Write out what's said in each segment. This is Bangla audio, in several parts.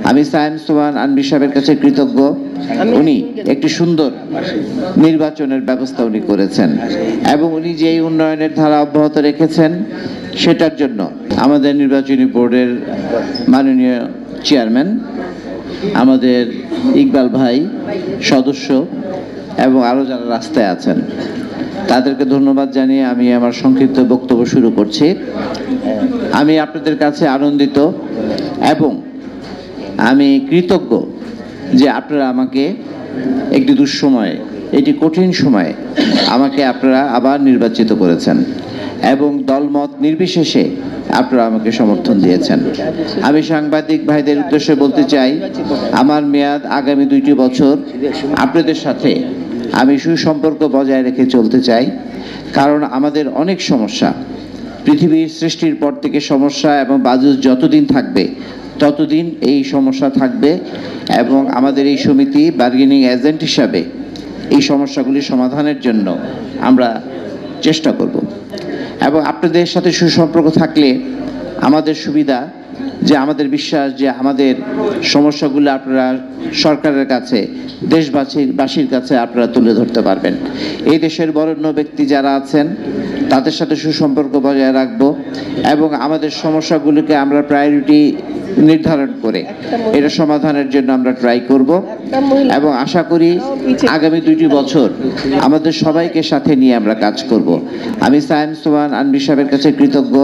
আমি সায়েম সোহান আনবি সাহেবের কাছে কৃতজ্ঞ। উনি একটি সুন্দর নির্বাচনের ব্যবস্থা উনি করেছেন এবং উনি যে উন্নয়নের ধারা অব্যাহত রেখেছেন সেটার জন্য আমাদের নির্বাচনী বোর্ডের মাননীয় চেয়ারম্যান আমাদের ইকবাল ভাই সদস্য এবং আরও যারা রাস্তায় আছেন তাদেরকে ধন্যবাদ জানিয়ে আমি আমার সংক্ষিপ্ত বক্তব্য শুরু করছি। আমি আপনাদের কাছে আনন্দিত এবং আমি কৃতজ্ঞ যে আপনারা আমাকে একটি দুঃসময়ে, এটি কঠিন সময়ে আমাকে আপনারা আবার নির্বাচিত করেছেন এবং দলমত নির্বিশেষে আপনারা আমাকে সমর্থন দিয়েছেন। আমি সাংবাদিক ভাইদের উদ্দেশ্যে বলতে চাই, আমার মেয়াদ আগামী 2টি বছর আপনাদের সাথে আমি সুসম্পর্ক বজায় রেখে চলতে চাই, কারণ আমাদের অনেক সমস্যা, পৃথিবীর সৃষ্টির পর থেকে সমস্যা এবং বাজুস যতদিন থাকবে ততদিন এই সমস্যা থাকবে এবং আমাদের এই সমিতি বার্গেনিং এজেন্ট হিসাবে এই সমস্যাগুলি সমাধানের জন্য আমরা চেষ্টা করব এবং আপনাদের সাথে সুসম্পর্ক থাকলে আমাদের সুবিধা যে আমাদের বিশ্বাস যে আমাদের সমস্যাগুলো আপনারা সরকারের কাছে, দেশবাসীর কাছে আপনারা তুলে ধরতে পারবেন। এই দেশের বরেণ্য ব্যক্তি যারা আছেন তাদের সাথে সুসম্পর্ক বজায় রাখব এবং আমাদের সমস্যাগুলোকে আমরা প্রায়োরিটি নির্ধারণ করে এটা সমাধানের জন্য আমরা ট্রাই করব এবং আশা করি আগামী 2টি বছর আমাদের সবাইকে সাথে নিয়ে আমরা কাজ করব। আমি সায়েম সোহান আনবি সাহেবের কাছে কৃতজ্ঞ।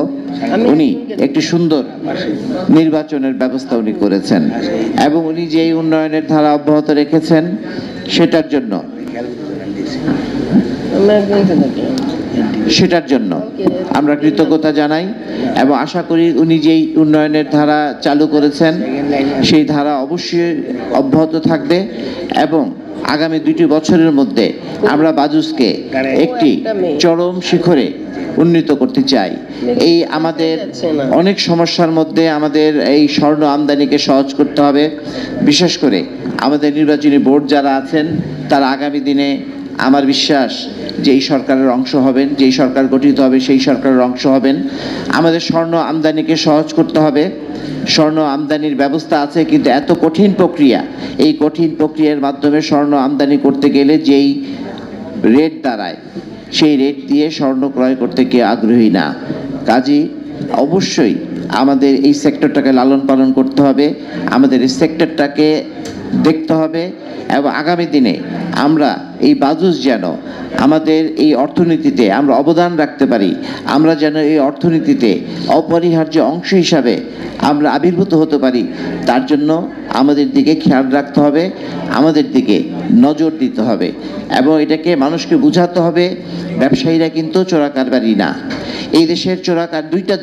উনি একটি সুন্দর নির্বাচনের ব্যবস্থা উনি করেছেন এবং উনি যে উন্নয়নের ধারা অব্যাহত রেখেছেন সেটার জন্য আমরা কৃতজ্ঞতা জানাই এবং আশা করি উনি যেই উন্নয়নের ধারা চালু করেছেন সেই ধারা অবশ্যই অব্যাহত থাকবে এবং আগামী 2টি বছরের মধ্যে আমরা বাজুসকে একটি চরম শিখরে উন্নীত করতে চাই। এই আমাদের অনেক সমস্যার মধ্যে আমাদের এই স্বর্ণ আমদানিকে সহজ করতে হবে। বিশেষ করে আমাদের নির্বাচনী বোর্ড যারা আছেন তারা আগামী দিনে আমার বিশ্বাস যে এই সরকারের অংশ হবেন, যেই সরকার গঠিত হবে সেই সরকারের অংশ হবেন। আমাদের স্বর্ণ আমদানিকে সহজ করতে হবে। স্বর্ণ আমদানির ব্যবস্থা আছে কিন্তু এত কঠিন প্রক্রিয়া, এই কঠিন প্রক্রিয়ার মাধ্যমে স্বর্ণ আমদানি করতে গেলে যেই রেট দাঁড়ায় সেই রেট দিয়ে স্বর্ণ ক্রয় করতে কেউ আগ্রহী না। কাজেই অবশ্যই আমাদের এই সেক্টরটাকে লালন পালন করতে হবে, আমাদের এই সেক্টরটাকে দেখতে হবে এবং আগামী দিনে আমরা এই বাজুস যেন আমাদের এই অর্থনীতিতে আমরা অবদান রাখতে পারি, আমরা যেন এই অর্থনীতিতে অপরিহার্য অংশ হিসাবে আমরা আবির্ভূত হতে পারি, তার জন্য আমাদের দিকে খেয়াল রাখতে হবে, আমাদের দিকে নজর দিতে হবে এবং এটাকে মানুষকে বোঝাতে হবে ব্যবসায়ীরা কিন্তু চোরা কারবারি না। এই দেশের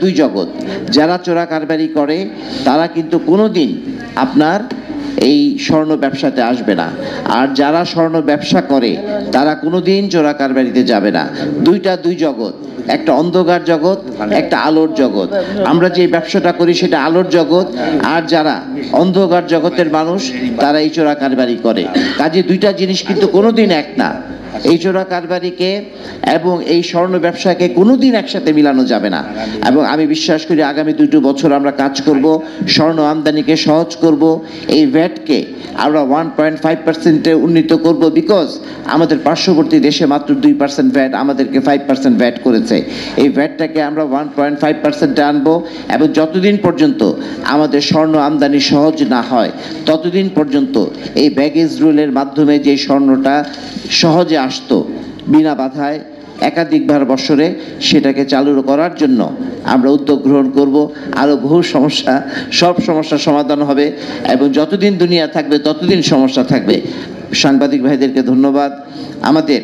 দুই জগৎ, যারা চোরা কারবারি করে তারা কিন্তু কোনোদিন আপনার এই স্বর্ণ ব্যবসাতে আসবে না, আর যারা স্বর্ণ ব্যবসা করে তারা কোনোদিন চোরা কারবারিতে যাবে না। দুই জগৎ, একটা অন্ধকার জগৎ, একটা আলোর জগৎ। আমরা যে ব্যবসাটা করি সেটা আলোর জগৎ, আর যারা অন্ধকার জগতের মানুষ তারা এই চোরা কারবারি করে। কাজে দুইটা জিনিস কিন্তু কোনোদিন এক না। এই চোরা কারবারিকে এবং এই স্বর্ণ ব্যবসাকে কোনোদিন একসাথে মিলানো যাবে না এবং আমি বিশ্বাস করি আগামী 2টি বছর আমরা কাজ করব, স্বর্ণ আমদানিকে সহজ করব, এই ভ্যাটকে আমরা 1.5%-এ উন্নীত করব। বিকজ আমাদের পার্শ্ববর্তী দেশে মাত্র 2% ভ্যাট, আমাদেরকে 5% ভ্যাট করেছে। এই ভ্যাটটাকে আমরা 1.5%-এ আনবো এবং যতদিন পর্যন্ত আমাদের স্বর্ণ আমদানি সহজ না হয় ততদিন পর্যন্ত এই ব্যাগেজ রুলের মাধ্যমে যে স্বর্ণটা সহজে আসতো বিনা বাধায় একাধিকবার বছরে, সেটাকে চালু করার জন্য আমরা উদ্যোগ গ্রহণ করব। আরও বহু সমস্যা, সব সমস্যার সমাধান হবে এবং যতদিন দুনিয়া থাকবে ততদিন সমস্যা থাকবে। সাংবাদিক ভাইদেরকে ধন্যবাদ, আমাদের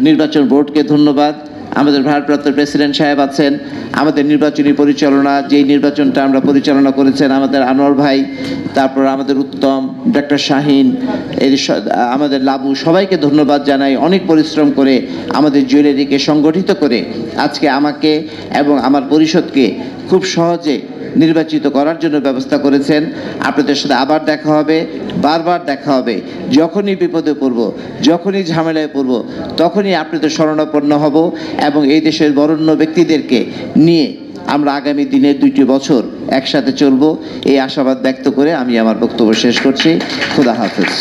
নির্বাচন বোর্ডকে ধন্যবাদ, আমাদের ভারপ্রাপ্ত প্রেসিডেন্ট সাহেব আছেন, আমাদের নির্বাচনী পরিচালনা, যেই নির্বাচনটা আমরা পরিচালনা করেছেন আমাদের আনোয়ার ভাই, তারপর আমাদের উত্তম, ডক্টর শাহিন, আমাদের লাবু, সবাইকে ধন্যবাদ জানাই। অনেক পরিশ্রম করে আমাদের জুয়েলারিকে সংগঠিত করে আজকে আমাকে এবং আমার পরিষদকে খুব সহজে নির্বাচিত করার জন্য ব্যবস্থা করেছেন। আপনাদের সাথে আবার দেখা হবে, বারবার দেখা হবে। যখনই বিপদে পড়ব, যখনই ঝামেলায় পড়ব, তখনই আপনাদের শরণাপন্ন হব এবং এই দেশের বরেণ্য ব্যক্তিদেরকে নিয়ে আমরা আগামী দিনে 2টি বছর একসাথে চলবো এই আশাবাদ ব্যক্ত করে আমি আমার বক্তব্য শেষ করছি। খোদা হাফেজ।